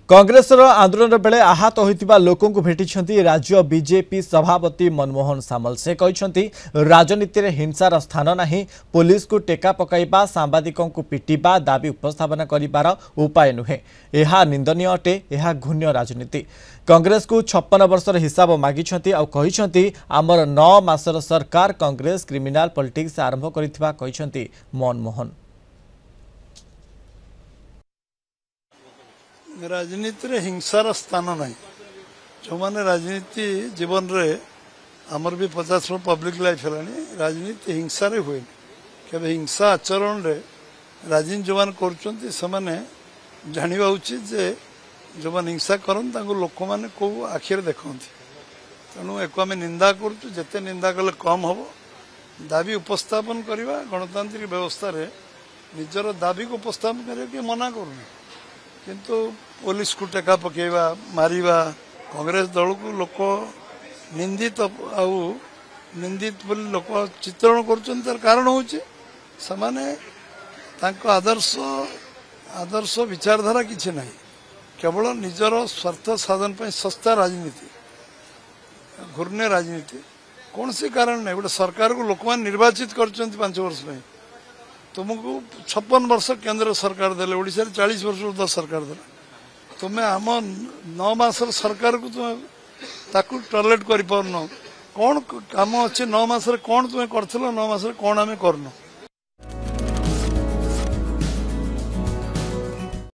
कांग्रेस आंदोलन बेले आहत होइतिबा लोकों को भेटिछंती राज्य बीजेपी सभापति मनमोहन सामल। से कहते राजनीति में हिंसार स्थान नहीं, पुलिस को टेका पकाइबा, सांबादिकों को पिटिबा, दाबी उपस्थापन करिबार उपाय नुहे। यह निंदनीय अटे, यह घृण्य राजनीति। कांग्रेस को 56 वर्षर हिसाब मागिछंती आ कहिछंती आमर 9 मासर सरकार कांग्रेस क्रिमिनाल पॉलिटिक्स आरंभ करिथिबा कहिछंती मनमोहन। राजनीति रे हिंसार स्थान नहीं। जो माने राजनीति जीवन रे आमर भी 50 पब्लिक लाइफ है, राजनीति हिंसा रे हुए केवल हिंसा आचरण रे राजनीति जो मान करचंती समाने जानिबा उचित जे जो मान हिंसा करन तांको लोक माने को आखिर देखंती। तेणु एको आमे निंदा करचु, जेते निंदा कले कम हबो। दाबी उपस्थापन करवा गणतांत्रिक व्यवस्था रे निजर दाबी को उपस्थापन करे के मना करूनी, किंतु पुलिस को टेका पकेवा, मारिबा, कांग्रेस दल को लोक निंदित निंदित बोली लोक चित्रण करछन। तार कारण होचे समाने तांको आदर्श विचारधारा किछि नहीं, केवल निजर स्वार्थ साधन पर सस्ता राजनीति, घूर्ण्य राजनीति। कौन सी कारण नहीं। गोटे सरकार को लोक निर्वाचित करछन 5 वर्ष में, तुमको 56 वर्ष केंद्र सरकार देले, ओडिशा 40 वर्ष उर्ध्व सरकार देले, तुम्हें आम 9 मासर सरकार को तुम ताकू टॉलरेट कर पारन। कौन काम अच्छे 9 मास कौन तुम्हें कर 9 मास कौन आम करन।